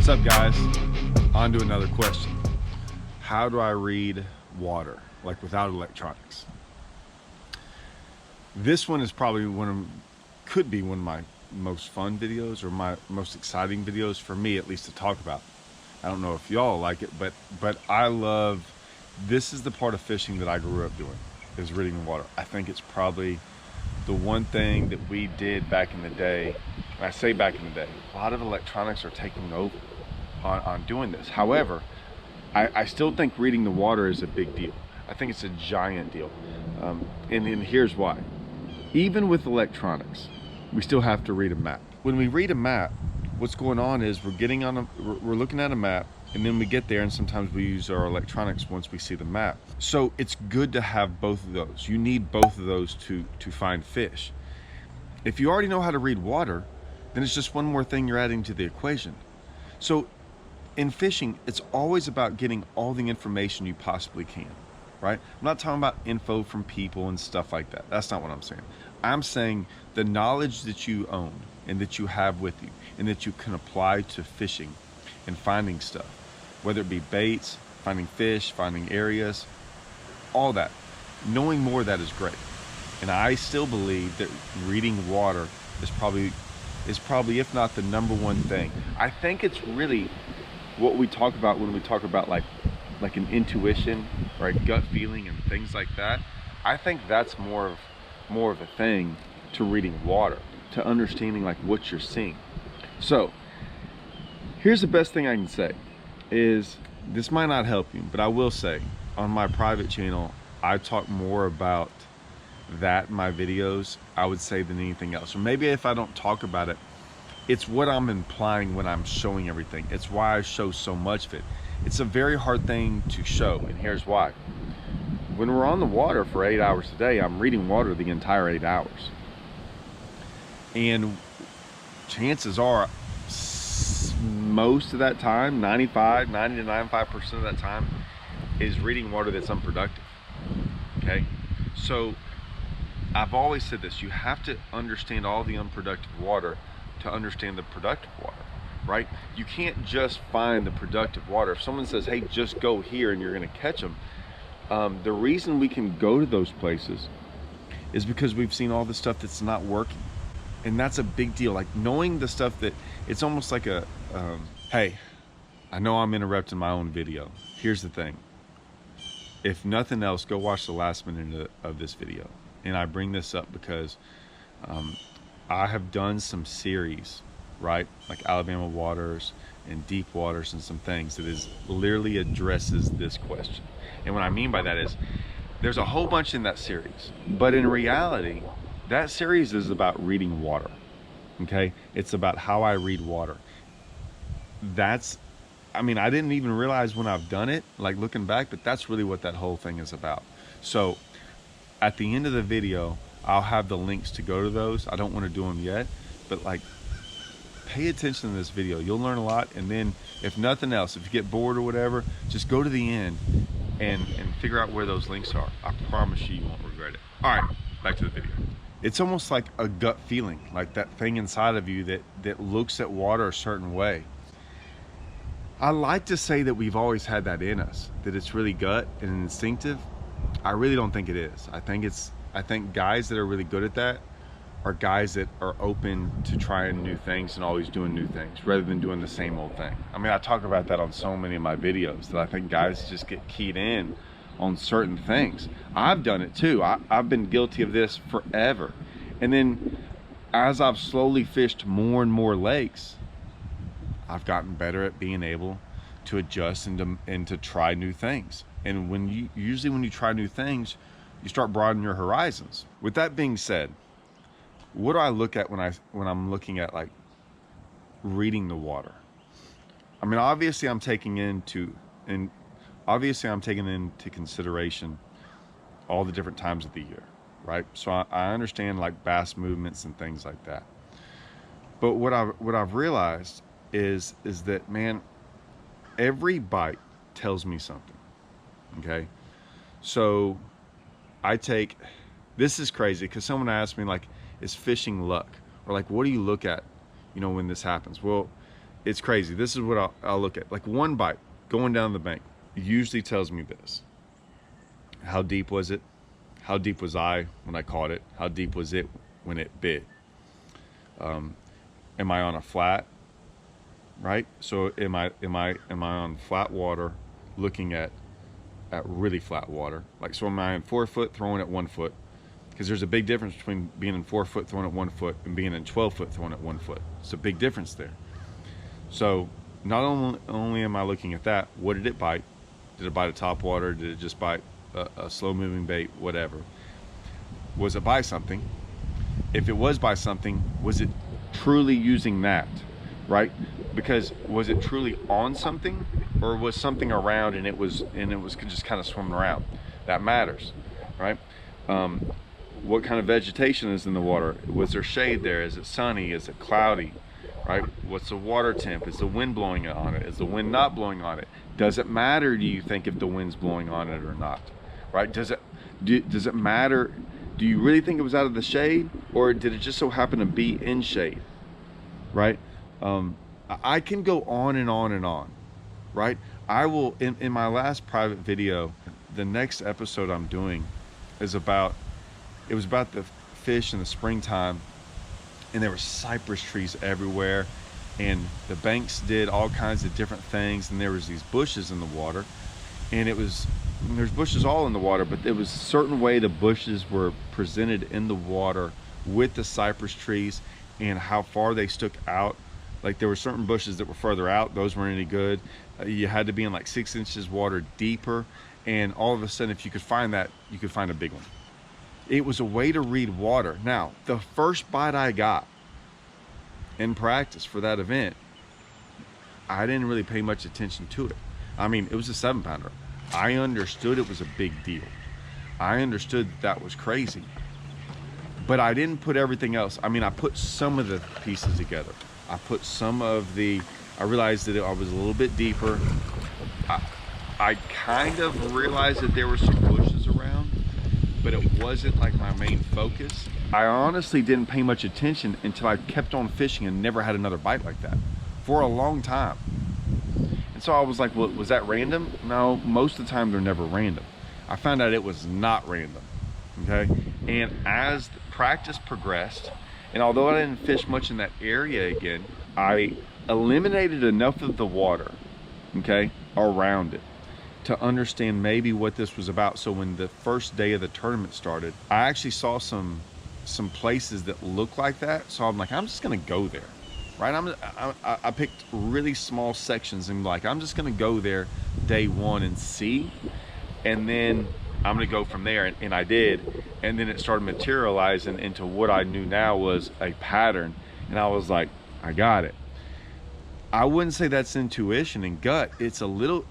What's up, guys? On to another question. How do I read water, like without electronics? This one is probably could be one of my most fun videos, or my most exciting videos for me, at least, to talk about. I don't know if y'all like it, but I love, this is the part of fishing that I grew up doing, is reading the water. I think it's probably the one thing that we did back in the day. And I say back in the day, a lot of electronics are taking over on doing this. However, I still think reading the water is a big deal. I think it's a giant deal. And here's why. Even with electronics, we still have to read a map. When we read a map, what's going on is we're looking at a map, and then we get there, and sometimes we use our electronics once we see the map. So it's good to have both of those. You need both of those to find fish. If you already know how to read water, then it's just one more thing you're adding to the equation. So in fishing, it's always about getting all the information you possibly can, right? I'm not talking about info from people and stuff like that. That's not what I'm saying. I'm saying the knowledge that you own and that you have with you and that you can apply to fishing and finding stuff, whether it be baits, finding fish, finding areas, all that. Knowing more of that is great. And I still believe that reading water is probably, if not the number one thing. I think it's really what we talk about when we talk about like an intuition or a gut feeling and things like that. I think that's more of a thing to reading water, to understanding like what you're seeing. So here's the best thing I can say is, this might not help you, but I will say on my private channel, I talk more about that in my videos, I would say, than anything else. Or maybe if I don't talk about it, it's what I'm implying when I'm showing everything. It's why I show so much of it. It's a very hard thing to show, and here's why. When we're on the water for 8 hours a day, I'm reading water the entire 8 hours. And chances are, most of that time, 90 to 95% of that time, is reading water that's unproductive, okay? So I've always said this, you have to understand all the unproductive water to understand the productive water, right? You can't just find the productive water. If someone says, hey, just go here and you're gonna catch them, the reason we can go to those places is because we've seen all the stuff that's not working. And that's a big deal. Like knowing the stuff that, it's almost like a, hey, I know I'm interrupting my own video. Here's the thing. If nothing else, go watch the last minute of this video. And I bring this up because I have done some series, right? Like Alabama waters and deep waters and some things that is literally addresses this question. And what I mean by that is there's a whole bunch in that series, but in reality, that series is about reading water, okay? It's about how I read water. I mean, I didn't even realize when I've done it, like looking back, but that's really what that whole thing is about. So at the end of the video, I'll have the links to go to those. I don't want to do them yet, but like, pay attention to this video. You'll learn a lot. And then if nothing else, if you get bored or whatever, just go to the end and figure out where those links are. I promise you won't regret it. All right, back to the video. It's almost like a gut feeling, like that thing inside of you that looks at water a certain way. I like to say that we've always had that in us, that it's really gut and instinctive. I really don't think it is. I think guys that are really good at that are guys that are open to trying new things and always doing new things rather than doing the same old thing. I mean, I talk about that on so many of my videos, that I think guys just get keyed in on certain things. I've done it too. I've been guilty of this forever. And then as I've slowly fished more and more lakes, I've gotten better at being able to adjust and to try new things. And usually when you try new things, you start broadening your horizons. With that being said, what do I look at when I'm looking at like reading the water? I mean, obviously I'm taking into consideration all the different times of the year, right? So I understand like bass movements and things like that. But what I've realized is that, man, every bite tells me something, okay? So this is crazy because someone asked me like, is fishing luck? Or like, what do you look at, when this happens? Well, it's crazy. This is what I'll look at. Like one bite going down the bank usually tells me this. How deep was it? How deep was I when I caught it? How deep was it when it bit? Am I on a flat? Right? So am I on flat water looking at really flat water? Like, so am I in 4 foot throwing at 1 foot? Because there's a big difference between being in 4 foot throwing at 1 foot and being in 12 foot throwing at 1 foot. It's a big difference there. So not only am I looking at that, what did it bite? Did it bite a top water? Did it just bite a slow moving bait? Whatever. Was it by something? If it was by something, was it truly using that? Right? Because was it truly on something, or was something around and it was just kind of swimming around? That matters, right? What kind of vegetation is in the water? Was there shade there? Is it sunny? Is it cloudy? Right? What's the water temp? Is the wind blowing on it? Is the wind not blowing on it? Does it matter, do you think, if the wind's blowing on it or not? Right? Does it matter? Do you really think it was out of the shade, or did it just so happen to be in shade? Right? I can go on and on and on. Right? I will, in my last private video, the next episode I'm doing is about the fish in the springtime, and there were cypress trees everywhere, and the banks did all kinds of different things, and there was these bushes in the water, and there's bushes all in the water, but there was a certain way the bushes were presented in the water with the cypress trees and how far they stuck out. Like, there were certain bushes that were further out, those weren't any good. You had to be in like 6 inches water deeper, and all of a sudden, if you could find that, you could find a big one. It was a way to read water. Now, the first bite I got in practice for that event, I didn't really pay much attention to it. I mean, it was a 7-pounder. I understood it was a big deal. I understood that was crazy. But I didn't put everything else. I mean, I put some of the pieces together. I realized that I was a little bit deeper. I kind of realized that there were some bushes around, but it wasn't like my main focus. I honestly didn't pay much attention until I kept on fishing and never had another bite like that for a long time. And so I was like, well, was that random? No, most of the time they're never random. I found out it was not random, okay? And as the practice progressed, and although I didn't fish much in that area again, I eliminated enough of the water, okay, around it to understand maybe what this was about. So when the first day of the tournament started, I actually saw some places that looked like that. So I'm like, I'm just gonna go there, right? I picked really small sections and like, I'm just gonna go there day one and see, and then I'm gonna go from there. And I did, and then it started materializing into what I knew now was a pattern, and I was like, I got it. I wouldn't say that's intuition and gut. It's a little,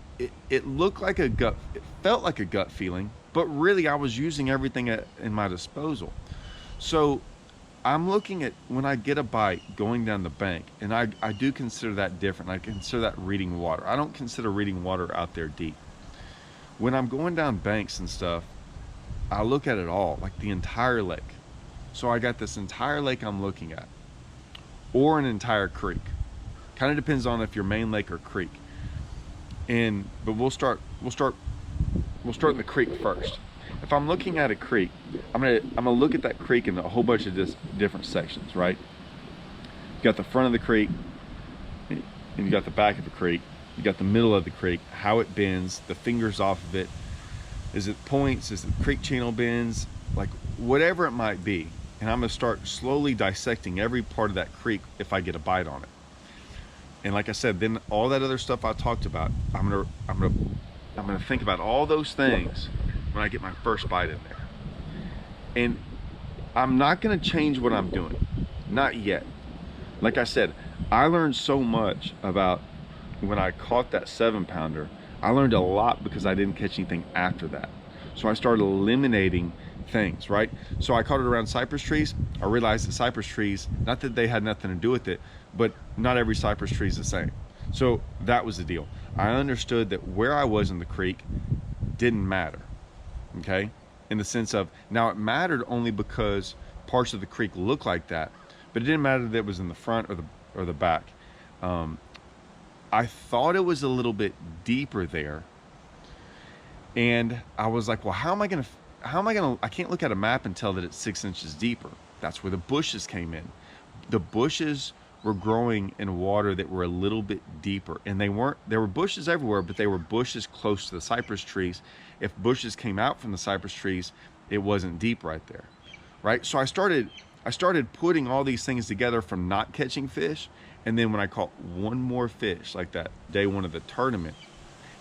it looked like a gut, it felt like a gut feeling, but really I was using everything in my disposal. So I'm looking at when I get a bite going down the bank, and I do consider that different. I consider that reading water. I don't consider reading water out there deep. When I'm going down banks and stuff, I look at it all, like the entire lake. So I got this entire lake I'm looking at, or an entire creek. Kind of depends on if you're main lake or creek. But we'll start in the creek first. If I'm looking at a creek, I'm gonna look at that creek in a whole bunch of different sections, right? You got the front of the creek, and you got the back of the creek. You got the middle of the creek, how it bends, the fingers off of it. Is it points? Is it creek channel bends? Like, whatever it might be. And I'm gonna start slowly dissecting every part of that creek if I get a bite on it. And like I said, then all that other stuff I talked about, I'm gonna think about all those things when I get my first bite in there. And I'm not gonna change what I'm doing, not yet. Like I said, I learned so much about when I caught that 7-pounder. I learned a lot because I didn't catch anything after that. So I started eliminating things, right? So I caught it around cypress trees. I realized that cypress trees, not that they had nothing to do with it, but not every cypress tree is the same. So that was the deal. I understood that where I was in the creek didn't matter, okay? In the sense of, now it mattered only because parts of the creek looked like that, but it didn't matter that it was in the front or the back. I thought it was a little bit deeper there. And I was like, well, how am I gonna, I can't look at a map and tell that it's 6 inches deeper. That's where the bushes came in. The bushes were growing in water that were a little bit deeper, and there were bushes everywhere, but they were bushes close to the cypress trees. If bushes came out from the cypress trees, it wasn't deep right there, right? So I started putting all these things together from not catching fish. And then when I caught one more fish, like that day one of the tournament,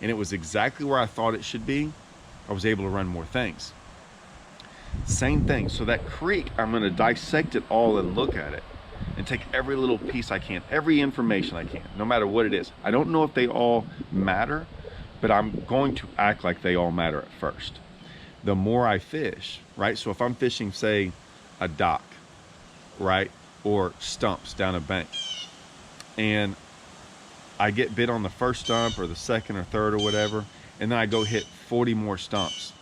and it was exactly where I thought it should be, I was able to run more things. Same thing. So that creek, I'm going to dissect it all and look at it and take every little piece I can, every information I can, no matter what it is. I don't know if they all matter, but I'm going to act like they all matter at first. The more I fish, right? So if I'm fishing, say, a dock, right? Or stumps down a bank, and I get bit on the first stump or the second or third or whatever, and then I go hit 40 more stumps.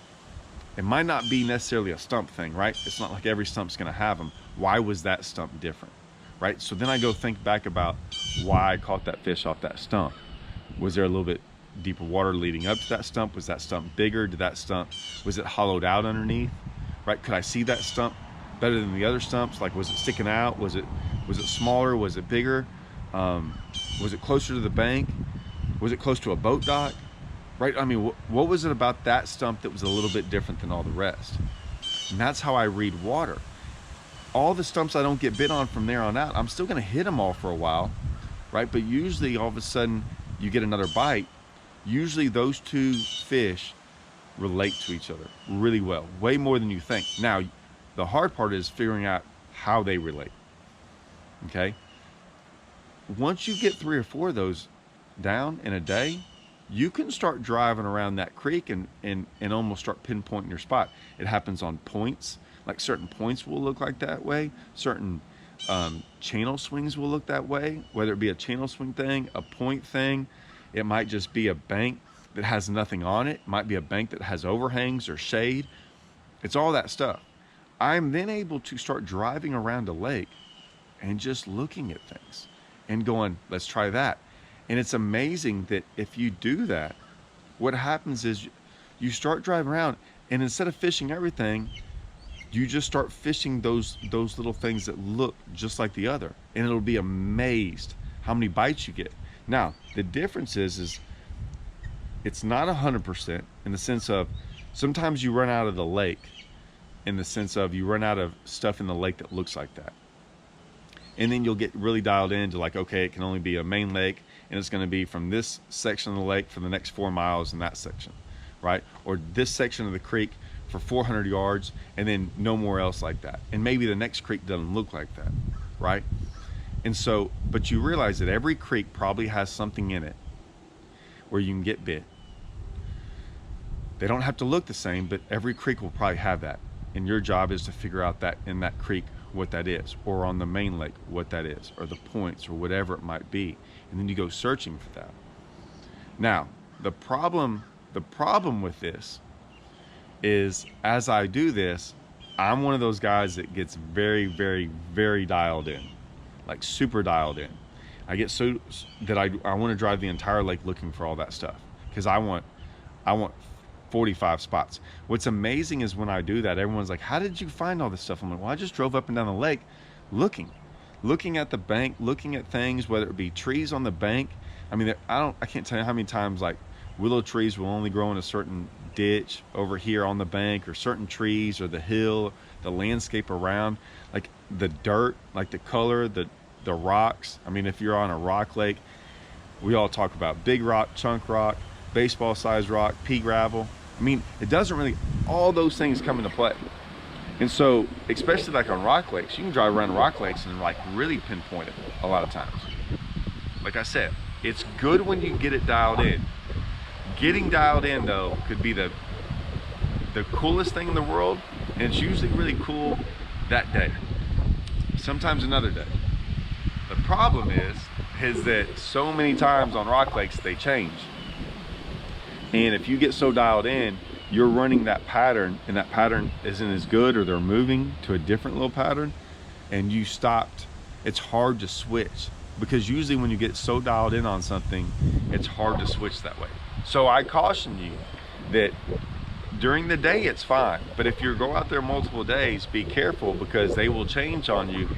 It might not be necessarily a stump thing, right? It's not like every stump's gonna have them. Why was that stump different, right? So then I go think back about why I caught that fish off that stump. Was there a little bit deeper water leading up to that stump? Was that stump bigger? Was it hollowed out underneath, right? Could I see that stump better than the other stumps? Like, was it sticking out? Was it smaller? Was it bigger? Was it closer to the bank? Was it close to a boat dock? Right? I mean, what was it about that stump that was a little bit different than all the rest? And that's how I read water. All the stumps I don't get bit on from there on out, I'm still gonna hit them all for a while, right? But usually all of a sudden you get another bite. Usually those two fish relate to each other really well, way more than you think. Now, the hard part is figuring out how they relate, okay? Once you get 3 or 4 of those down in a day, you can start driving around that creek and almost start pinpointing your spot. It happens on points, like certain points will look like that way. Certain channel swings will look that way, whether it be a channel swing thing, a point thing. It might just be a bank that has nothing on it. It might be a bank that has overhangs or shade. It's all that stuff. I'm then able to start driving around a lake and just looking at things and going, let's try that. And it's amazing that if you do that, what happens is you start driving around, and instead of fishing everything, you just start fishing those little things that look just like the other, and it'll be amazed how many bites you get. Now, the difference is it's not 100% in the sense of sometimes you run out of the lake, in the sense of you run out of stuff in the lake that looks like that. And then you'll get really dialed into like, okay, it can only be a main lake, and it's going to be from this section of the lake for the next 4 miles in that section, right? Or this section of the creek for 400 yards, and then no more else like that. And maybe the next creek doesn't look like that, right? And so, but you realize that every creek probably has something in it where you can get bit. They don't have to look the same, but every creek will probably have that. And your job is to figure out that in that creek what that is, or on the main lake what that is, or the points, or whatever it might be. And then you go searching for that. Now, the problem with this is, as I do this, I'm one of those guys that gets very, very, very dialed in, like super dialed in. I get so that I want to drive the entire lake looking for all that stuff, because I want 45 spots. What's amazing is when I do that, everyone's like, how did you find all this stuff? I'm like, well, I just drove up and down the lake looking at the bank, looking at things, whether it be trees on the bank. I mean, I can't tell you how many times like willow trees will only grow in a certain ditch over here on the bank, or certain trees, or the hill, the landscape around, like the dirt, like the color, the rocks. I mean, if you're on a rock lake, we all talk about big rock, chunk rock, baseball sized rock, pea gravel. I mean, it doesn't really, all those things come into play. And so, especially like on rock lakes, you can drive around rock lakes and like really pinpoint it a lot of times. Like I said, it's good when you get it dialed in. Getting dialed in though could be the coolest thing in the world, and it's usually really cool that day. Sometimes another day. The problem is that so many times on rock lakes they change. And if you get so dialed in, you're running that pattern, and that pattern isn't as good, or they're moving to a different little pattern, and you stopped. It's hard to switch. because usually when you get so dialed in on something, it's hard to switch that way. So I caution you that during the day it's fine, but if you go out there multiple days, be careful, because they will change on you.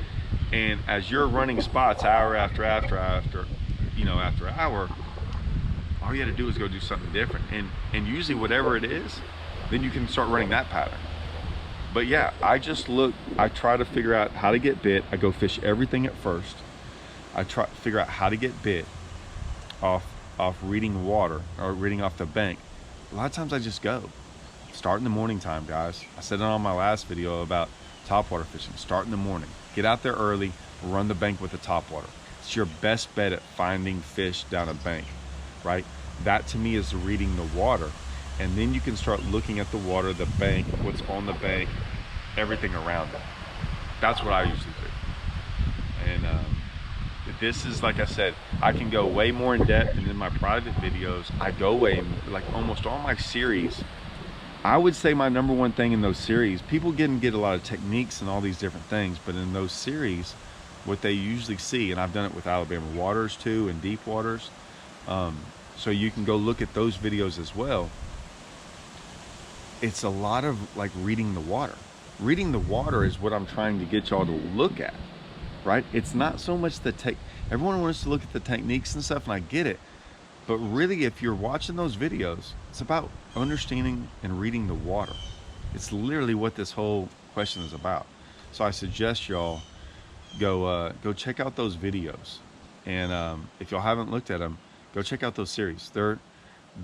And as you're running spots hour after hour, all you had to do is go do something different, and usually whatever it is, then you can start running that pattern. But yeah, I try to figure out how to get bit. I go fish everything at first. I try to figure out how to get bit off reading water or reading off the bank. A lot of times I just go. Start in the morning time, guys. I said it on my last video about topwater fishing. Start in the morning. Get out there early, run the bank with the topwater. It's your best bet at finding fish down a bank, right? That to me is reading the water. And then you can start looking at the water, the bank, what's on the bank, everything around it. That's what I usually do. And this is, like I said, I can go way more in depth, and in my private videos, I go way, like almost all my series. I would say my number one thing in those series, people get a lot of techniques and all these different things, but in those series, what they usually see, and I've done it with Alabama waters too, and deep waters, so you can go look at those videos as well. It's a lot of like reading the water. Reading the water is what I'm trying to get y'all to look at, right? It's not so much the everyone wants to look at the techniques and stuff, and I get it. But really, if you're watching those videos, it's about understanding and reading the water. It's literally what this whole question is about. So I suggest y'all go check out those videos. And if y'all haven't looked at them, go check out those series.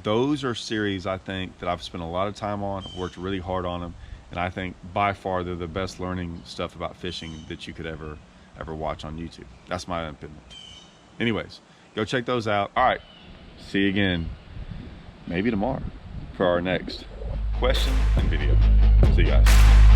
Those are series I think that I've spent a lot of time on, worked really hard on them, and I think by far they're the best learning stuff about fishing that you could ever watch on YouTube. That's my opinion. Anyways, go check those out. All right, see you again, maybe tomorrow, for our next question and video. See you guys.